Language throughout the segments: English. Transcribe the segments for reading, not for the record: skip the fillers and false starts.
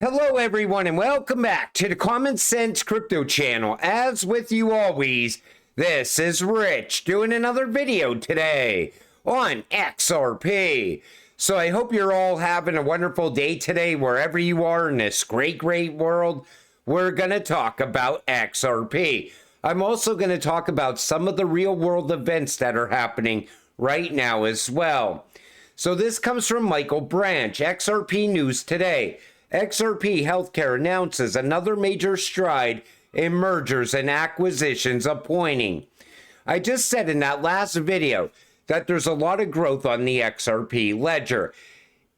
Hello everyone and welcome back to the Common Sense Crypto channel. As with you always, this is Rich doing another video today on XRP. So I hope you're all having a wonderful day today wherever you are in this great world. We're going to talk about XRP. I'm also going to talk about some of the real world events that are happening right now as well. So this comes from Michael Branch, XRP News Today. XRP Healthcare announces another major stride in mergers and acquisitions appointing. I just said in that last video that there's a lot of growth on the XRP ledger.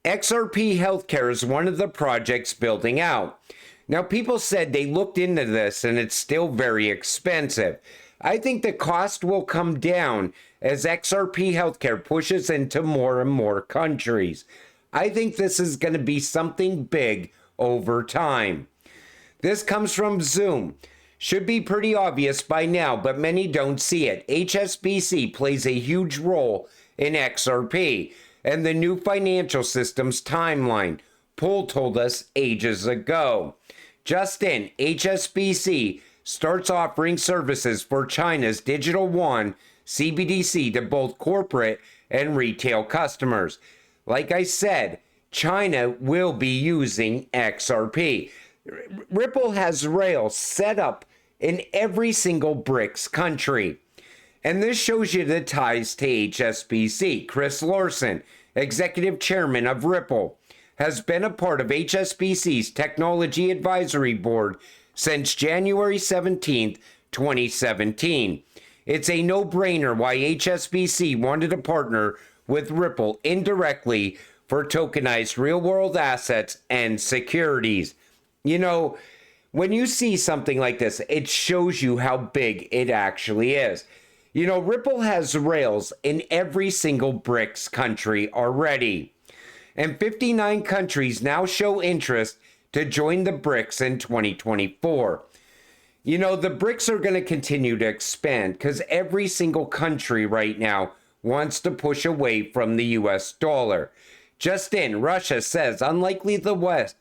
XRP Healthcare is one of the projects building out. Now, people said they looked into this and it's still very expensive. I think the cost will come down as XRP Healthcare pushes into more and more countries. I think this is going to be something big over time. This comes from Zoom. Should be pretty obvious by now, but many don't see it. HSBC plays a huge role in XRP and the new financial system's timeline. Pool told us ages ago. Just in, HSBC starts offering services for China's digital yuan CBDC to both corporate and retail customers. Like I said, China will be using XRP. Ripple has rails set up in every single BRICS country. And this shows you the ties to HSBC. Chris Larsen, executive chairman of Ripple, has been a part of HSBC's Technology Advisory Board since January 17th, 2017. It's a no-brainer why HSBC wanted to partner with Ripple indirectly for tokenized real-world assets and securities. You know, when you see something like this, it shows you how big it actually is. You know, Ripple has rails in every single BRICS country already. And 59 countries now show interest to join the BRICS in 2024. You know, the BRICS are going to continue to expand because every single country right now wants to push away from the US dollar. Just in, Russia says, unlike the West,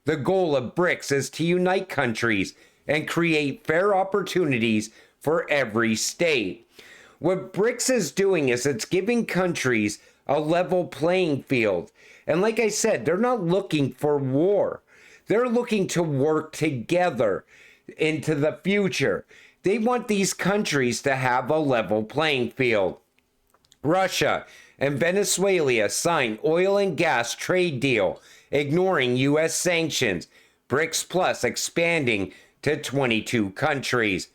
the goal of BRICS is to unite countries and create fair opportunities for every state. What BRICS is doing is it's giving countries a level playing field. And like I said, they're not looking for war. They're looking to work together into the future. They want these countries to have a level playing field. Russia and Venezuela signed oil and gas trade deal, ignoring U.S. sanctions. BRICS Plus expanding to 22 countries.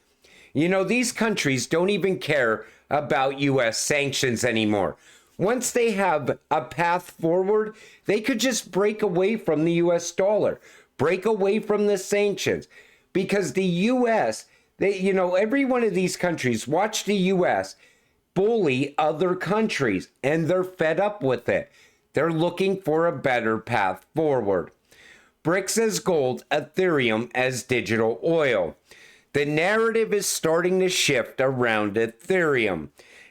You know, these countries don't even care about U.S. sanctions anymore. Once they have a path forward, they could just break away from the U.S. dollar, break away from the sanctions, because the U.S., every one of these countries watch the U.S. bully other countries, and they're fed up with it. They're looking for a better path forward. BRICS as gold, Ethereum as digital oil. The narrative is starting to shift around Ethereum.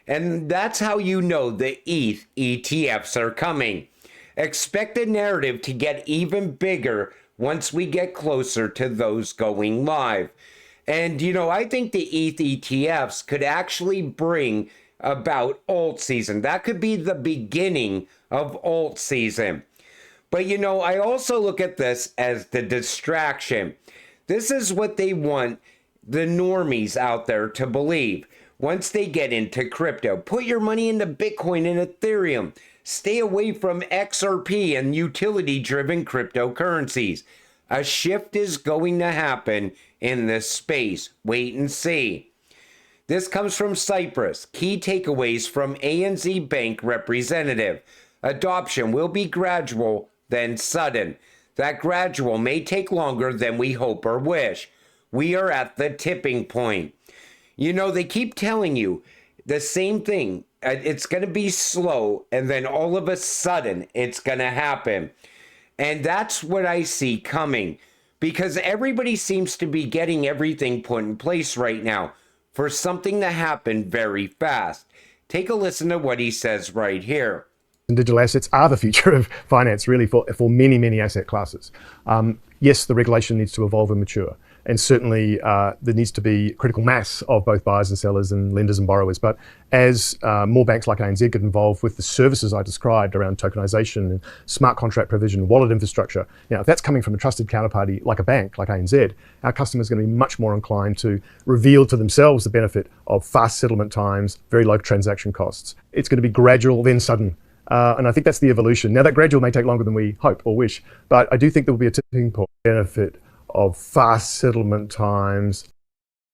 And that's how you know the ETH ETFs are coming. Expect the narrative to get even bigger once we get closer to those going live. And, I think the ETH ETFs could actually bring about alt season. That could be the beginning of alt season. But, I also look at this as the distraction. This is what they want the normies out there to believe. Once they get into crypto, put your money into Bitcoin and Ethereum. Stay away from XRP and utility-driven cryptocurrencies. A shift is going to happen in this space. Wait and see. This comes from Cyprus. Key takeaways from ANZ Bank representative. Adoption will be gradual, then sudden. That gradual may take longer than we hope or wish. We are at the tipping point. They keep telling you the same thing. It's going to be slow, and then all of a sudden, it's going to happen. And that's what I see coming, because everybody seems to be getting everything put in place right now for something to happen very fast. Take a listen to what he says right here. and digital assets are the future of finance, really, for many, many asset classes. Yes, the regulation needs to evolve and mature. And certainly there needs to be critical mass of both buyers and sellers and lenders and borrowers. But as more banks like ANZ get involved with the services I described around tokenization and smart contract provision, wallet infrastructure, if that's coming from a trusted counterparty like a bank, like ANZ, our customers are going to be much more inclined to reveal to themselves the benefit of fast settlement times, very low transaction costs. It's going to be gradual, then sudden. And I think that's the evolution. Now, that gradual may take longer than we hope or wish, but I do think there will be a tipping point benefit of fast settlement times.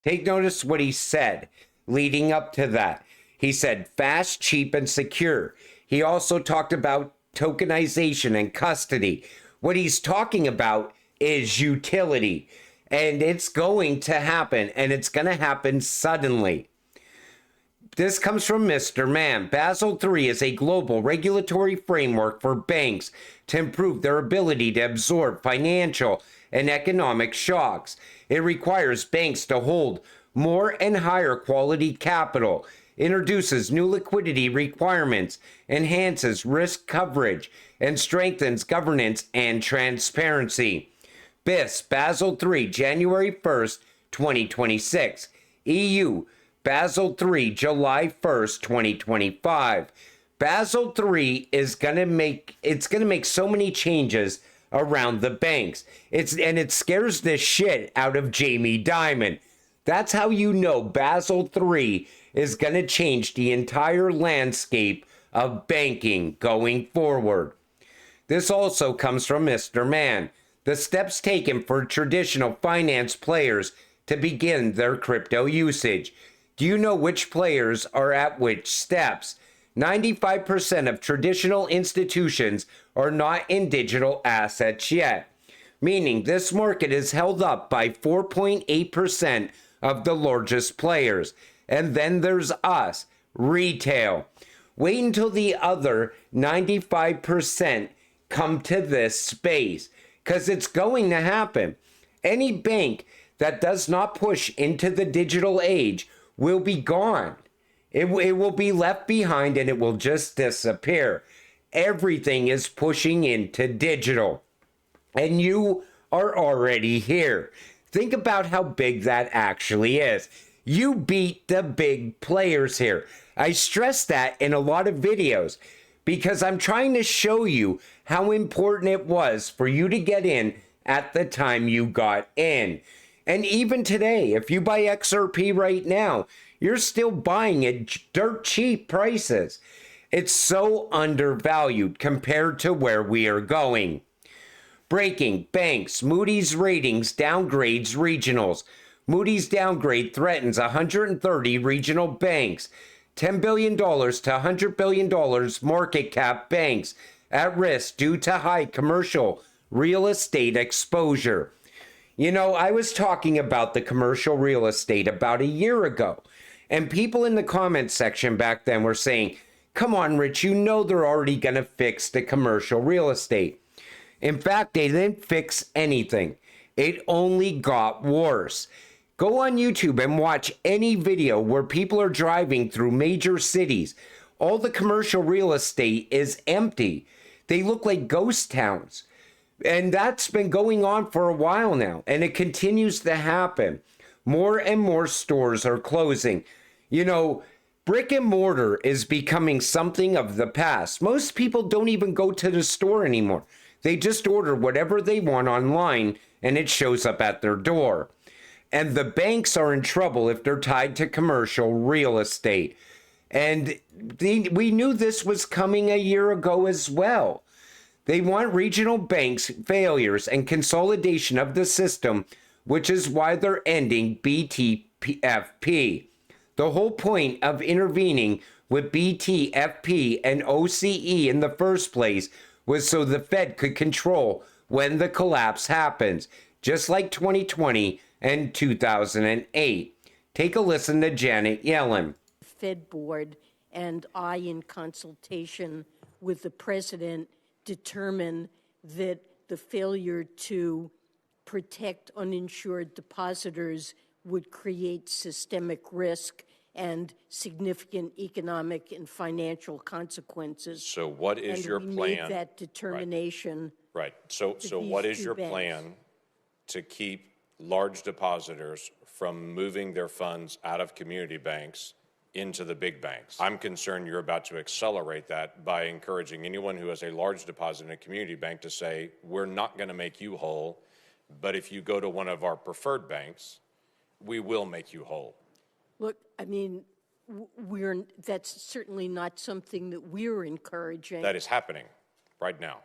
Take notice what he said leading up to that. He said fast, cheap, and secure. He also talked about tokenization and custody. What he's talking about is utility, and it's going to happen, and it's going to happen suddenly. This comes from Mr. Mann. Basel III is a global regulatory framework for banks to improve their ability to absorb financial and economic shocks. It requires banks to hold more and higher quality capital, introduces new liquidity requirements, enhances risk coverage, and strengthens governance and transparency. BIS Basel III, January 1st, 2026. EU Basel III, July 1st, 2025. Basel III is gonna make so many changes around the banks. It scares the shit out of Jamie Dimon. That's how you know Basel III is gonna change the entire landscape of banking going forward. This also comes from Mr. Mann. The steps taken for traditional finance players to begin their crypto usage. Do you know which players are at which steps? 95% of traditional institutions are not in digital assets yet, meaning this market is held up by 4.8% of the largest players. And then there's us, retail. Wait until the other 95% come to this space, because it's going to happen. Any bank that does not push into the digital age will be gone. It will be left behind and it will just disappear. Everything is pushing into digital. And you are already here. Think about how big that actually is. You beat the big players here. I stress that in a lot of videos because I'm trying to show you how important it was for you to get in at the time you got in. And even today, if you buy XRP right now, you're still buying at dirt cheap prices. It's so undervalued compared to where we are going. Breaking banks, Moody's ratings downgrades regionals. Moody's downgrade threatens 130 regional banks. $10 billion to $100 billion market cap banks at risk due to high commercial real estate exposure. You know, I was talking about the commercial real estate about a year ago, and people in the comments section back then were saying, come on, Rich, you know they're already going to fix the commercial real estate. In fact, they didn't fix anything. It only got worse. Go on YouTube and watch any video where people are driving through major cities. All the commercial real estate is empty. They look like ghost towns. And that's been going on for a while now, and it continues to happen. More and more stores are closing. You know, brick and mortar is becoming something of the past. Most people don't even go to the store anymore. They just order whatever they want online, and it shows up at their door. And the banks are in trouble if they're tied to commercial real estate. And we knew this was coming a year ago as well. They want regional banks failures and consolidation of the system, which is why they're ending BTFP. The whole point of intervening with BTFP and OCE in the first place was so the Fed could control when the collapse happens, just like 2020 and 2008. Take a listen to Janet Yellen. Fed board and I, in consultation with the president, determine that the failure to protect uninsured depositors would create systemic risk and significant economic and financial consequences. So what is your And we plan? made that determination. Right. So what these is two your banks. plan to keep large depositors from moving their funds out of community banks into the big banks? I'm concerned you're about to accelerate that by encouraging anyone who has a large deposit in a community bank to say, we're not going to make you whole, but if you go to one of our preferred banks, we will make you whole. Look, I mean, that's certainly not something that we're encouraging. That is happening right now.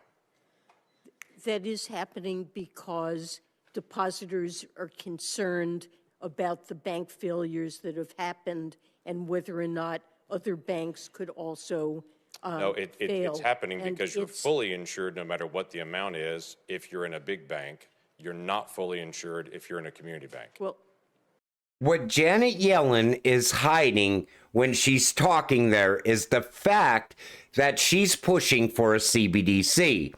That is happening because depositors are concerned about the bank failures that have happened and whether or not other banks could also No, fail. it's happening And because you're it's- fully insured no matter what the amount is if you're in a big bank. You're not fully insured if you're in a community bank. Well, What Janet Yellen is hiding when she's talking there is the fact that she's pushing for a CBDC.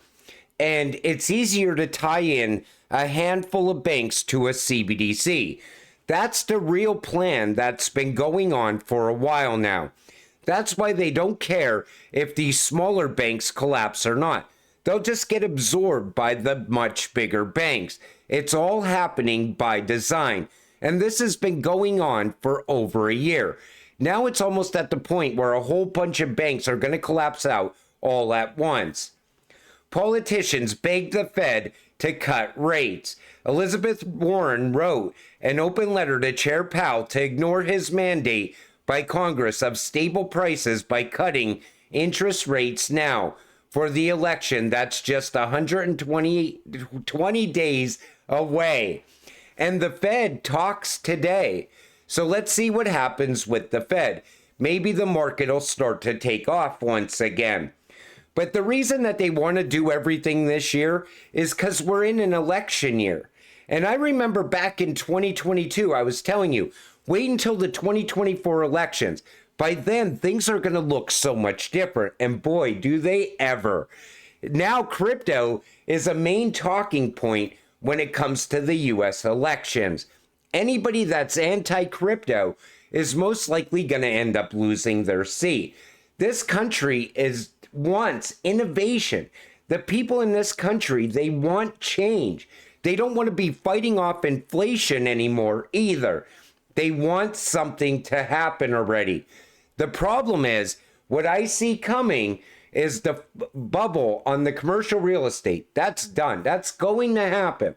And it's easier to tie in a handful of banks to a CBDC. That's the real plan that's been going on for a while now. That's why they don't care if these smaller banks collapse or not. They'll just get absorbed by the much bigger banks. It's all happening by design. And this has been going on for over a year. Now it's almost at the point where a whole bunch of banks are going to collapse out all at once. Politicians begged the Fed to cut rates. Elizabeth Warren wrote an open letter to Chair Powell to ignore his mandate by Congress of stable prices by cutting interest rates now for the election that's just 120 days away. And the Fed talks today. So let's see what happens with the Fed. Maybe the market will start to take off once again. But the reason that they want to do everything this year is because we're in an election year. And I remember back in 2022, I was telling you, wait until the 2024 elections. By then, things are going to look so much different. And boy, do they ever. Now, crypto is a main talking point when it comes to the US elections. Anybody that's anti-crypto is most likely going to end up losing their seat. This country wants innovation. The people in this country, they want change. They don't want to be fighting off inflation anymore either. They want something to happen already. The problem is, what I see coming is the bubble on the commercial real estate. That's done. That's going to happen.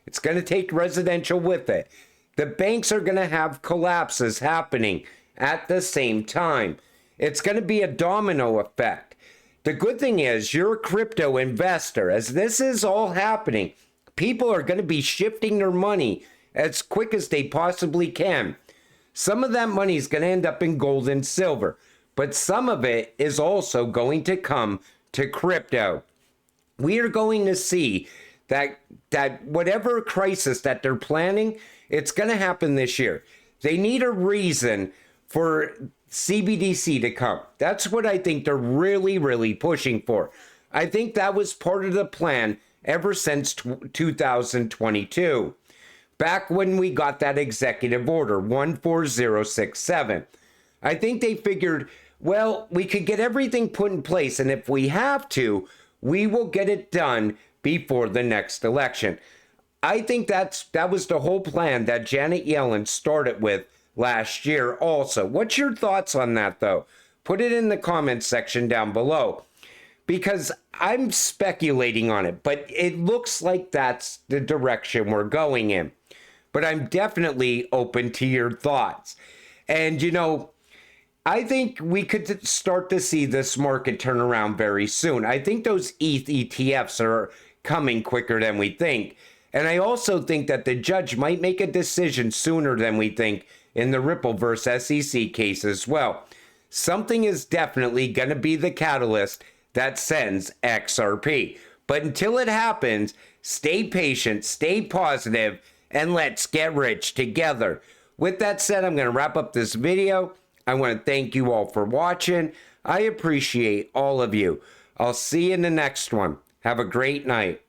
It's going to take residential with it. The banks are going to have collapses happening at the same time. It's going to be a domino effect. The good thing is you're a crypto investor. As this is all happening, people are going to be shifting their money as quick as they possibly can. Some of that money is going to end up in gold and silver, but some of it is also going to come to crypto. We are going to see that whatever crisis that they're planning, it's going to happen this year. They need a reason for CBDC to come. That's what I think they're really, really pushing for. I think that was part of the plan ever since 2022. Back when we got that executive order, 14067. I think they figured, well, we could get everything put in place, and if we have to, we will get it done before the next election. I think that was the whole plan that Janet Yellen started with last year also. What's your thoughts on that, though? Put it in the comments section down below, because I'm speculating on it, but it looks like that's the direction we're going in. But I'm definitely open to your thoughts. And, you know, I think we could start to see this market turn around very soon. I think those ETH ETFs are coming quicker than we think. And I also think that the judge might make a decision sooner than we think in the Ripple versus SEC case as well. Something is definitely going to be the catalyst that sends XRP. But until it happens, stay patient, stay positive, and let's get rich together. With that said, I'm going to wrap up this video. I want to thank you all for watching. I appreciate all of you. I'll see you in the next one. Have a great night.